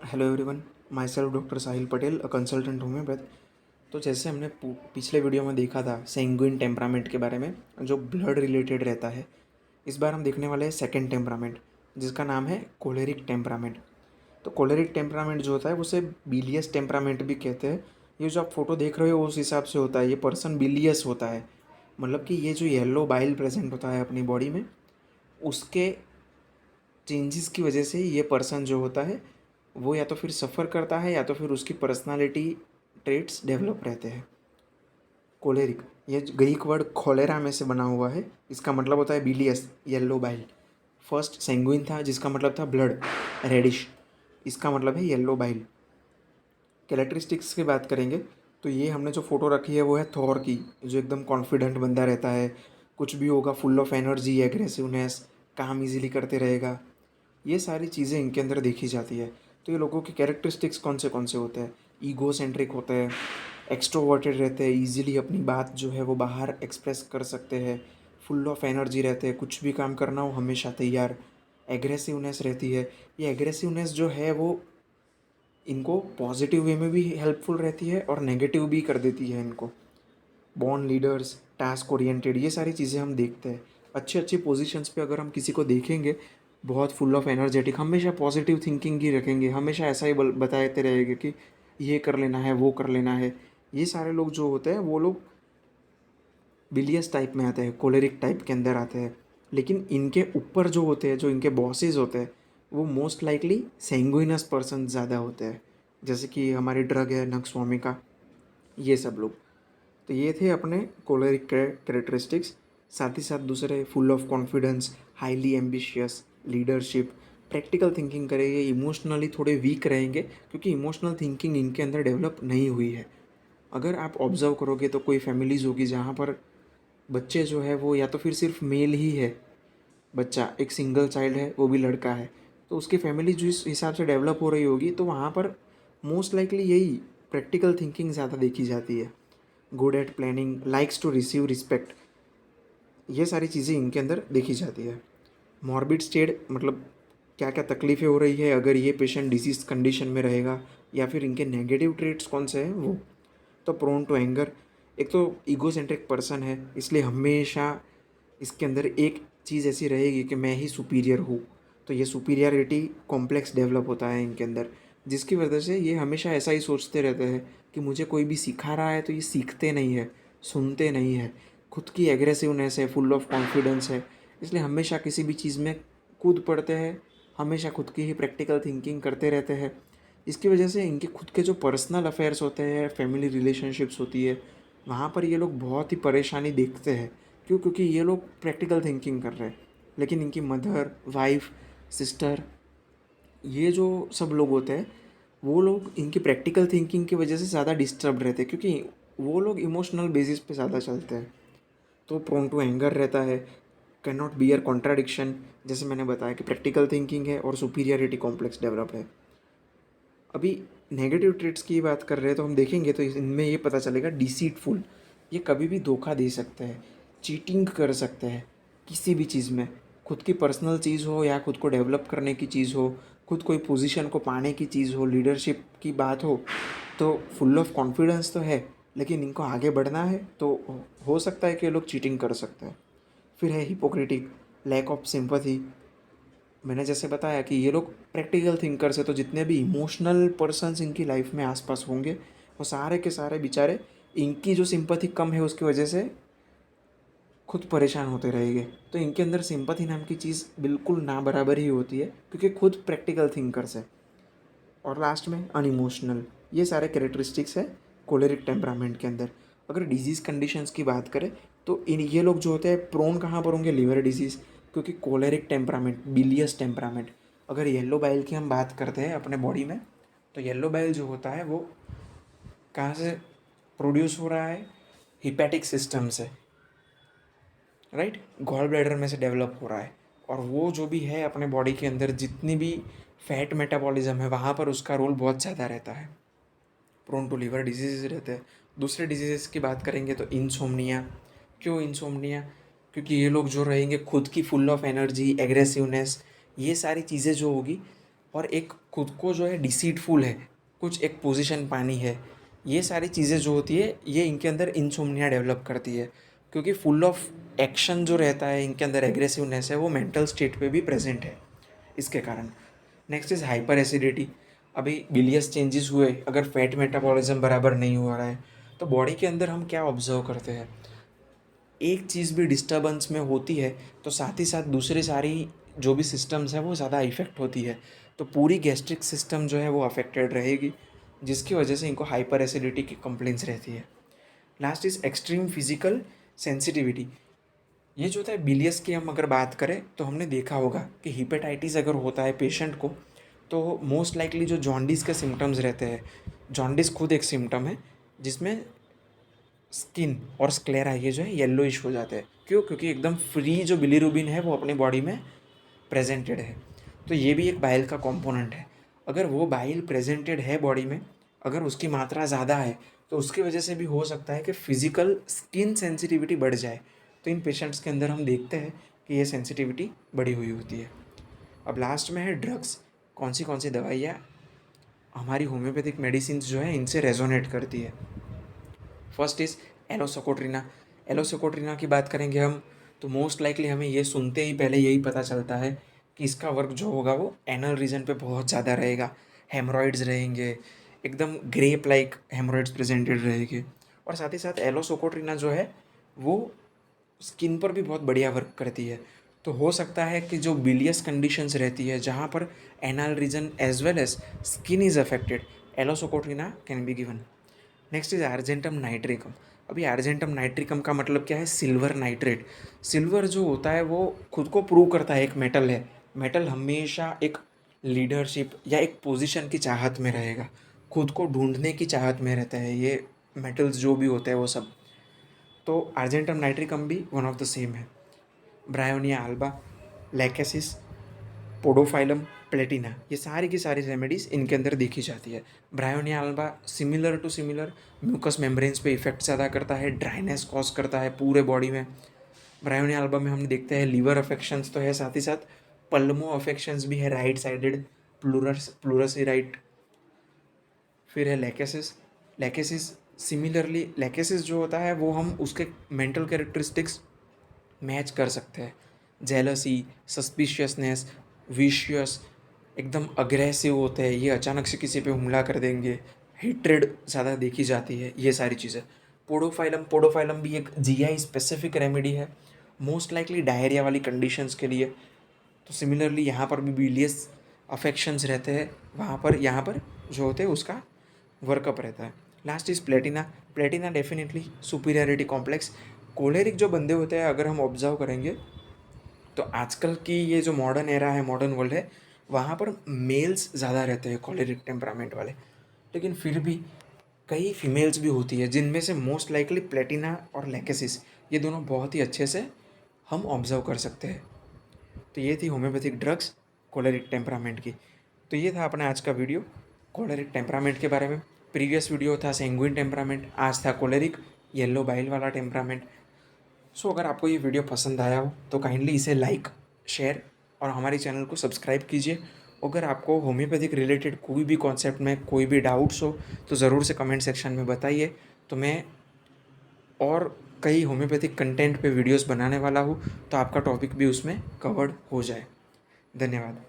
Hello everyone, my self doctor Sahil Patel, a consultant homeopath. तो जैसे हमने पिछले वीडियो में देखा था सैंग्विन टेम्परामेंट के बारे में, जो ब्लड रिलेटेड रहता है। इस बार हम देखने वाले हैं सेकंड टेम्परामेंट, जिसका नाम है कोलेरिक टेम्परामेंट। तो कोलेरिक टेम्परामेंट जो होता है उसे बिलियस टेम्परामेंट भी कहते हैं। ये जो आप फोटो देख रहे हो उस हिसाब से होता है, ये पर्सन बिलियस होता है। मतलब कि ये जो येलो बाइल प्रेजेंट होता है अपनी बॉडी में, उसके चेंजेस की वजह से ये पर्सन जो होता है वो या तो फिर सफ़र करता है या तो फिर उसकी पर्सनालिटी ट्रेट्स डेवलप रहते हैं। कोलेरिक, ये ग्रीक वर्ड खोलेरा में से बना हुआ है। इसका मतलब होता है बिलियस, येलो बाइल। फर्स्ट सेंगुइन था जिसका मतलब था ब्लड, रेडिश। इसका मतलब है येलो बाइल। कैरेक्टरिस्टिक्स की बात करेंगे तो ये हमने जो फ़ोटो रखी है वो है थॉर की, जो एकदम कॉन्फिडेंट बंदा रहता है। कुछ भी होगा फुल ऑफ एनर्जी, एग्रेसिवनेस, काम इजीली करते रहेगा। ये सारी चीज़ें इनके अंदर देखी जाती है। तो ये लोगों के कैरेक्टरिस्टिक्स कौन से होते हैं? ईगो सेंट्रिक होते हैं, एक्सट्रोवर्टेड रहते हैं, ईजिली अपनी बात जो है वो बाहर एक्सप्रेस कर सकते हैं, फुल ऑफ एनर्जी रहते हैं, कुछ भी काम करना हो हमेशा तैयार। एग्रेसिवनेस रहती है। ये एग्रेसिवनेस जो है वो इनको पॉजिटिव वे में भी हेल्पफुल रहती है और नेगेटिव भी कर देती है इनको। बॉर्न लीडर्स, टास्क ओरिएंटेड, ये सारी चीज़ें हम देखते हैं। अच्छी अच्छी पोजीशंस पे अगर हम किसी को देखेंगे, बहुत फुल ऑफ एनर्जेटिक, हमेशा पॉजिटिव थिंकिंग ही रखेंगे, हमेशा ऐसा ही बताते रहेंगे कि ये कर लेना है, वो कर लेना है। ये सारे लोग जो होते हैं वो लोग बिलियस टाइप में आते हैं, कोलेरिक टाइप के अंदर आते हैं। लेकिन इनके ऊपर जो होते हैं, जो इनके बॉसेस होते हैं, वो मोस्ट लाइकली सेंगुइनस पर्सन ज़्यादा होते हैं। जैसे कि हमारी ड्रग है नक्सवामिका, ये सब लोग। तो ये थे अपने कोलेरिक कैरेक्टरिस्टिक्स। साथ ही साथ दूसरे full of confidence, highly ambitious, leadership, practical thinking करेंगे, इमोशनली थोड़े वीक रहेंगे क्योंकि इमोशनल थिंकिंग इनके अंदर डेवलप नहीं हुई है। अगर आप ऑब्जर्व करोगे तो कोई फैमिलीज़ होगी जहाँ पर बच्चे जो है वो या तो फिर सिर्फ मेल ही है, बच्चा एक सिंगल चाइल्ड है, वो भी लड़का है, तो उसकी फैमिली जो इस हिसाब से डेवलप हो रही होगी तो वहाँ पर मोस्ट लाइकली यही प्रैक्टिकल थिंकिंग ज़्यादा देखी जाती है। Good at planning, likes to receive respect, ये सारी चीज़ें इनके अंदर देखी जाती है। मॉर्बिड स्टेट मतलब क्या क्या तकलीफ़ें हो रही है अगर ये पेशेंट डिसीज कंडीशन में रहेगा, या फिर इनके नेगेटिव ट्रेट्स कौन से हैं वो। तो प्रोन टू एंगर, एक तो ईगोसेंट्रिक पर्सन है, इसलिए हमेशा इसके अंदर एक चीज़ ऐसी रहेगी कि मैं ही सुपीरियर हूँ। तो ये सुपीरियरिटी कॉम्प्लेक्स डेवलप होता है इनके अंदर, जिसकी वजह से ये हमेशा ऐसा ही सोचते रहते हैं कि मुझे कोई भी सिखा रहा है तो ये सीखते नहीं है, सुनते नहीं है। खुद की एग्रेसिवनेस है, फुल ऑफ कॉन्फिडेंस है, इसलिए हमेशा किसी भी चीज़ में कूद पड़ते हैं, हमेशा खुद की ही प्रैक्टिकल थिंकिंग करते रहते हैं। इसकी वजह से इनके खुद के जो पर्सनल अफेयर्स होते हैं, फैमिली रिलेशनशिप्स होती है, वहाँ पर ये लोग बहुत ही परेशानी देखते हैं। क्यों? क्योंकि ये लोग प्रैक्टिकल थिंकिंग कर रहे हैं, लेकिन इनकी मदर, वाइफ, सिस्टर, ये जो सब लोग होते हैं वो लोग इनकी प्रैक्टिकल थिंकिंग की वजह से ज़्यादा डिस्टर्ब रहते हैं, क्योंकि वो लोग इमोशनल बेसिस पे ज़्यादा चलते हैं। तो प्रोन टू एंगर रहता है, कैन नॉट बियर कॉन्ट्राडिक्शन, जैसे मैंने बताया कि प्रैक्टिकल थिंकिंग है और सुपीरियरिटी कॉम्प्लेक्स डेवलप है। अभी नेगेटिव ट्रेट्स की बात कर रहे हैं तो हम देखेंगे तो इनमें ये पता चलेगा डिसीटफुल, ये कभी भी धोखा दे सकते हैं, चीटिंग कर सकते हैं किसी भी चीज़ में। खुद की पर्सनल चीज़ हो या खुद को डेवलप करने की चीज़ हो, खुद कोई पोजीशन को पाने की चीज़ हो, लीडरशिप की बात तो फुल ऑफ कॉन्फिडेंस तो है, लेकिन इनको आगे बढ़ना है तो हो सकता है कि ये लोग चीटिंग कर सकते हैं। फिर है हिपोक्रेटिक, लैक ऑफ सिंपैथी। मैंने जैसे बताया कि ये लोग प्रैक्टिकल थिंकर्स है, तो जितने भी इमोशनल पर्सन्स इनकी लाइफ में आसपास होंगे वो सारे के सारे बेचारे, इनकी जो सिंपैथी कम है उसकी वजह से खुद परेशान होते रहेंगे। तो इनके अंदर सिंपैथी नाम की चीज़ बिल्कुल ना बराबर ही होती है, क्योंकि खुद प्रैक्टिकल थिंकर्स है। और लास्ट में अनइमोशनल, ये सारे कैरेक्टरिस्टिक्स है कोलेरिक टेम्परामेंट के अंदर। अगर डिजीज़ कंडीशंस की बात करें तो इन ये लोग जो होते हैं प्रोन कहाँ पर होंगे? लिवर डिजीज़, क्योंकि कोलेरिक टेम्परामेंट, बिलियस टेम्परामेंट। अगर येलो बाइल की हम बात करते हैं अपने बॉडी में, तो येलो बाइल जो होता है वो कहाँ से प्रोड्यूस हो रहा है? हिपैटिक सिस्टम से, राइट, गॉल ब्लैडर में से डेवलप हो रहा है। और वो जो भी है अपने बॉडी के अंदर जितनी भी फैट मेटाबॉलिज्म है वहाँ पर उसका रोल बहुत ज़्यादा रहता है। प्रोन टू लिवर डिजीज़ रहते हैं। दूसरे डिजीज़ की बात करेंगे तो इंसोम्निया। क्यों इंसोम्निया? क्योंकि ये लोग जो रहेंगे खुद की फुल ऑफ एनर्जी, एग्रेसिवनेस, ये सारी चीज़ें जो होगी और एक खुद को जो है डिसीटफुल है, कुछ एक पोजीशन पानी है, ये सारी चीज़ें जो होती है ये इनके अंदर इंसोम्निया डेवलप करती है, क्योंकि फुल ऑफ एक्शन जो रहता है इनके अंदर, एग्रेसिवनेस है, वो मेंटल स्टेट पे भी प्रेजेंट है इसके कारण। Next is hyper acidity. अभी बिलियस चेंजेस हुए, अगर फैट मेटाबॉलिज्म बराबर नहीं हो रहा है तो बॉडी के अंदर हम क्या ऑब्जर्व करते हैं, एक चीज़ भी डिस्टर्बेंस में होती है तो साथ ही साथ दूसरी सारी जो भी सिस्टम्स हैं वो ज़्यादा इफ़ेक्ट होती है, तो पूरी गैस्ट्रिक सिस्टम जो है वो अफेक्टेड रहेगी, जिसकी वजह से इनको हाइपर एसिडिटी की कंप्लेंट्स रहती है। Last is extreme physical sensitivity. ये जो होता है बिलियस की, हम अगर बात करें तो हमने देखा होगा कि हिपेटाइटिस अगर होता है पेशेंट को तो मोस्ट लाइकली जो जॉन्डिस के सिम्टम्स रहते हैं, जॉन्डिस खुद एक सिम्टम है जिसमें स्किन और स्क्लेरा ये जो है येलोइश हो जाते हैं। क्यों? क्योंकि एकदम फ्री जो बिलीरुबिन है वो अपनी बॉडी में प्रेजेंटेड है, तो ये भी एक बाइल का कंपोनेंट है। अगर वो बाइल प्रेजेंटेड है बॉडी में, अगर उसकी मात्रा ज़्यादा है तो उसकी वजह से भी हो सकता है कि फिजिकल स्किन सेंसिटिविटी बढ़ जाए, तो इन पेशेंट्स के अंदर हम देखते हैं कि ये सेंसिटिविटी बढ़ी हुई होती है। अब लास्ट में है ड्रग्स। कौन सी दवाइयाँ हमारी होम्योपैथिक मेडिसिन जो है इनसे रेजोनेट करती है। First is एलोसोकोट्रिना। एलोसोकोट्रिना की बात करेंगे हम तो मोस्ट लाइकली हमें ये सुनते ही पहले यही पता चलता है कि इसका वर्क जो होगा वो एनल रीजन पे बहुत ज़्यादा रहेगा, हेमरॉइड्स रहेंगे, एकदम ग्रेप लाइक हेमरॉइड्स प्रेजेंटेड रहेंगे। और साथ ही साथ एलोसोकोट्रिना जो है वो स्किन पर भी बहुत बढ़िया वर्क करती है। तो हो सकता है कि जो बिलियस कंडीशंस रहती है जहाँ पर anal region as well as skin is affected, aloe socotrina can be given. Next is argentum nitricum. अभी आर्जेंटम नाइट्रिकम का मतलब क्या है? Silver nitrate. सिल्वर जो होता है वो खुद को प्रूव करता है एक मेटल है। मेटल हमेशा एक लीडरशिप या एक पोजीशन की चाहत में रहेगा, खुद को ढूंढने की चाहत में रहता है ये मेटल्स जो भी होते हैं वो सब। तो आर्जेंटम नाइट्रिकम भी वन ऑफ द सेम है। Bryonia Alba, lachesis, podophyllum, Platina, ये सारी की सारी रेमेडीज़ इनके अंदर देखी जाती है। Bryonia alba similar mucous membranes पे इफेक्ट ज़्यादा करता है, ड्राइनेस कॉज करता है पूरे बॉडी में। ब्रायोनिया अल्बा में हम देखते हैं लीवर अफेक्शंस तो है, साथ ही साथ पल्मो अफेक्शंस भी है, राइट साइडेड प्लूरसी राइट। फिर है लैकेसिस। लैकेसिस सिमिलरली, लैकेसिस जो होता है वो हम उसके मेंटल कैरेक्टरिस्टिक्स मैच कर सकते हैं। जेलसी, सस्पिशियसनेस, विशियस, एकदम अग्रेसिव होते हैं, ये अचानक से किसी पे हमला कर देंगे, हेट्रेड ज़्यादा देखी जाती है, ये सारी चीज़ें। पोडोफाइलम भी एक जीआई स्पेसिफिक रेमेडी है, मोस्ट लाइकली डायरिया वाली कंडीशंस के लिए। तो सिमिलरली यहाँ पर भी बिलियस अफेक्शंस रहते हैं, वहाँ पर यहाँ पर जो होते हैं उसका वर्कअप रहता है। Last is Platina. Platina definitely superiority complex. Choleric जो बंदे होते हैं अगर हम ऑब्जर्व करेंगे तो आजकल की ये जो मॉडर्न एरा है, मॉडर्न वर्ल्ड है, वहाँ पर मेल्स ज़्यादा रहते हैं कोलेरिक टेम्परामेंट वाले, लेकिन फिर भी कई फीमेल्स भी होती है जिनमें से मोस्ट लाइकली प्लेटिना और लैकेसिस, ये दोनों बहुत ही अच्छे से हम ऑब्जर्व कर सकते हैं। तो ये थी होम्योपैथिक ड्रग्स कोलेरिक टेम्परामेंट की। तो ये था अपना आज का वीडियो कोलेरिक टेम्परामेंट के बारे में। प्रीवियस वीडियो था सेंगुइन टेम्परामेंट, आज था कोलेरिक येलो बाइल वाला टेम्परामेंट। सो अगर आपको ये वीडियो पसंद आया हो तो काइंडली इसे लाइक, शेयर और हमारे चैनल को सब्सक्राइब कीजिए। अगर आपको होम्योपैथिक रिलेटेड कोई भी कॉन्सेप्ट में कोई भी डाउट्स हो तो ज़रूर से कमेंट सेक्शन में बताइए, तो मैं और कई होम्योपैथिक कंटेंट पे वीडियोस बनाने वाला हूँ, तो आपका टॉपिक भी उसमें कवर्ड हो जाए। धन्यवाद।